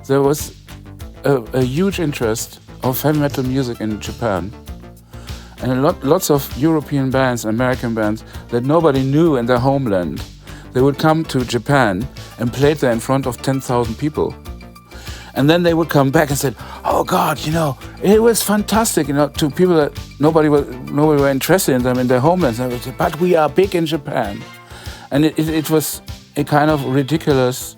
there was a huge interest of heavy metal music in Japan. And lots of European bands, American bands that nobody knew in their homeland, they would come to Japan and play there in front of 10,000 people. And then they would come back and say, "Oh God, it was fantastic." To people that nobody were interested in them in their homelands. And they would say, "But we are big in Japan," and it was a kind of ridiculous.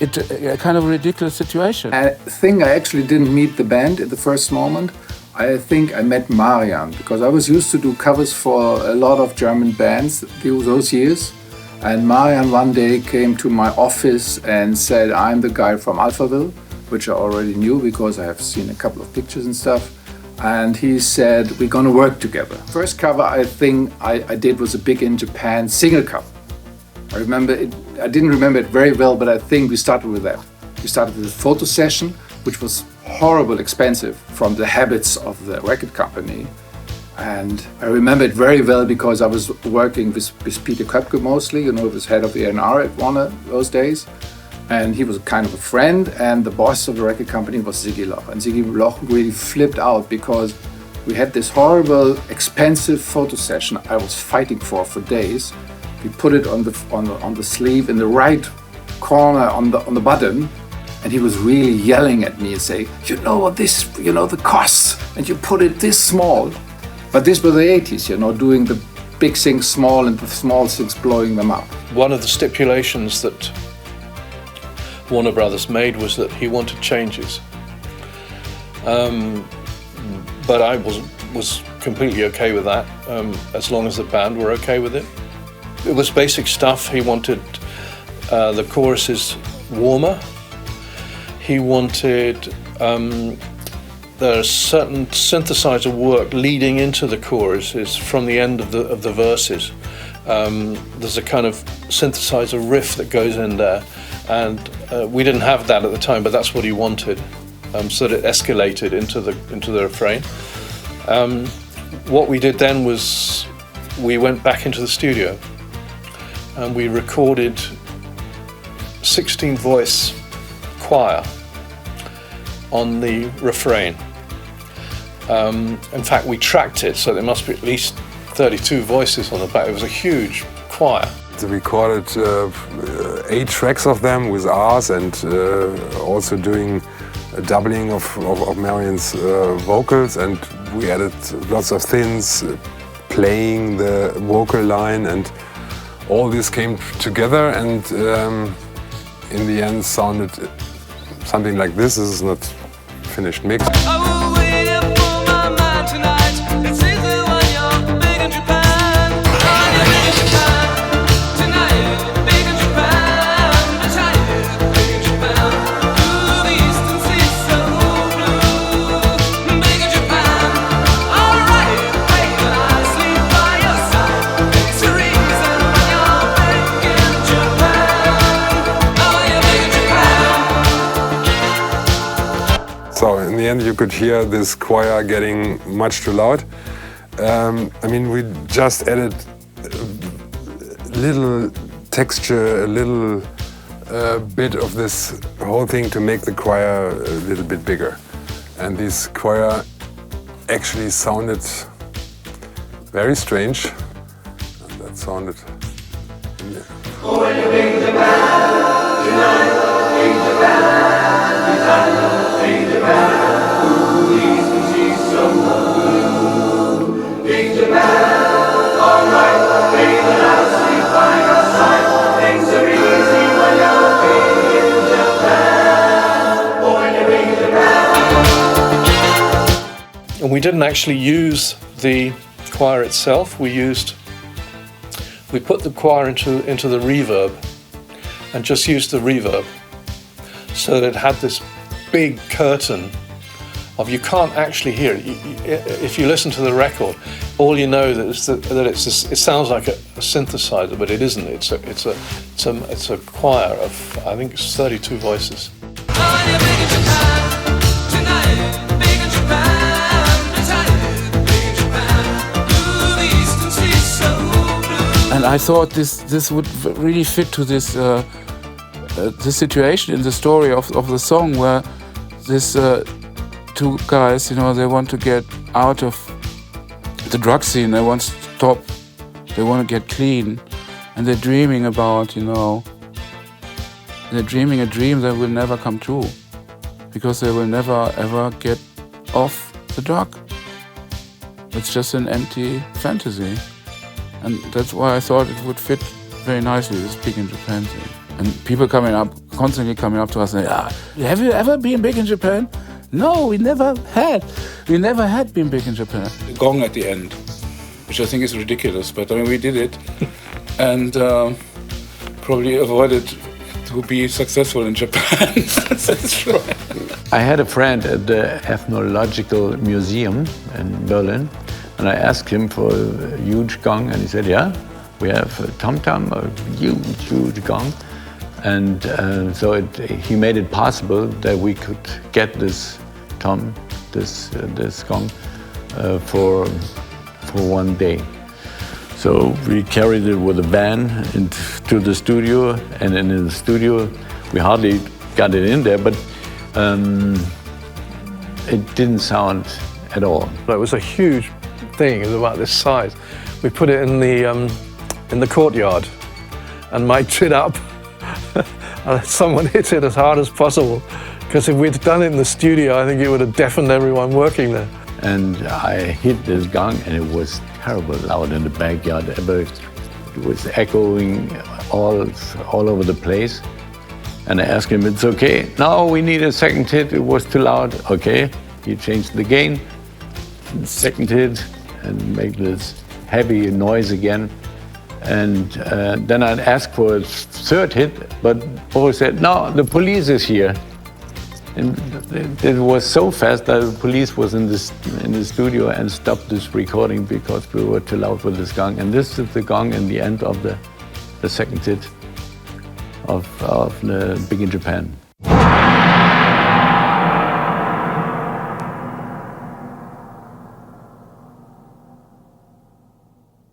A kind of ridiculous situation. I think I actually didn't meet the band at the first moment. I think I met Marian because I was used to do covers for a lot of German bands those years. And Marian one day came to my office and said, "I'm the guy from Alphaville," which I already knew because I have seen a couple of pictures and stuff. And he said, "We're gonna work together." First cover I think I did was a Big in Japan single cover. I remember it. I didn't remember it very well, but I think we started with that. We started with a photo session, which was horrible expensive from the habits of the record company. And I remember it very well because I was working with Peter Köpke mostly, he was head of A&R at Warner those days. And he was kind of a friend, and the boss of the record company was Ziggy Loch. And Ziggy Loch really flipped out because we had this horrible, expensive photo session I was fighting for days. We put it on the sleeve in the right corner on the button, and he was really yelling at me and saying, the costs, and you put it this small. But this was the 80s, doing the big things small and the small things blowing them up. One of the stipulations that Warner Brothers made was that he wanted changes. But I was completely okay with that, as long as the band were okay with it. It was basic stuff. He wanted the choruses warmer. He wanted there's certain synthesizer work leading into the choruses from the end of the verses. There's a kind of synthesizer riff that goes in there, and we didn't have that at the time, but that's what he wanted, so that it escalated into the refrain. What we did then was we went back into the studio and we recorded 16-voice choir on the refrain. In fact, we tracked it, so there must be at least 32 voices on the back. It was a huge choir. We recorded 8 tracks of them with ours, and also doing a doubling of Marian's vocals, and we added lots of things, playing the vocal line, and all this came together, and in the end sounded something like this. This is not finished mix. So in the end you could hear this choir getting much too loud. We just added a little texture, a little bit of this whole thing to make the choir a little bit bigger. And this choir actually sounded very strange. And that sounded... And we didn't actually use the choir itself. We put the choir into the reverb and just used the reverb, so that it had this big curtain of, you can't actually hear it. If you listen to the record, all you know is that it sounds like a synthesizer, but it isn't. It's a choir of, I think it's 32 voices. And I thought this would really fit to this the situation in the story of the song where this two guys, you know, they want to get out of the drug scene, they want to stop, they want to get clean, and they're dreaming about, you know, they're dreaming a dream that will never come true because they will never ever get off the drug. It's just an empty fantasy. And that's why I thought it would fit very nicely, this Big in Japan thing. And people constantly coming up to us and saying, have you ever been big in Japan? No, we never had. We never had been big in Japan. The gong at the end, which I think is ridiculous, but I mean, we did it. And probably avoided to be successful in Japan. That's right. I had a friend at the Ethnological Museum in Berlin, and I asked him for a huge gong, and he said, yeah, we have a tom-tom, a huge gong. And so he made it possible that we could get this gong for one day. So we carried it with a van into the studio, and in the studio we hardly got it in there, but it didn't sound at all. It was a huge thing. It was about this size. We put it in the courtyard and mic'd it up. And someone hit it as hard as possible, because if we'd done it in the studio, I think it would have deafened everyone working there. And I hit this gong, and it was terrible loud in the backyard. It was echoing all over the place. And I asked him, it's okay. No, we need a second hit. It was too loud. Okay, he changed the gain, second hit, and make this heavy noise again. And then I'd ask for a third hit, but Bo said, no, the police is here. And it was so fast that the police was in the studio and stopped this recording because we were too loud with this gong. And this is the gong in the end of the second hit of the Big in Japan.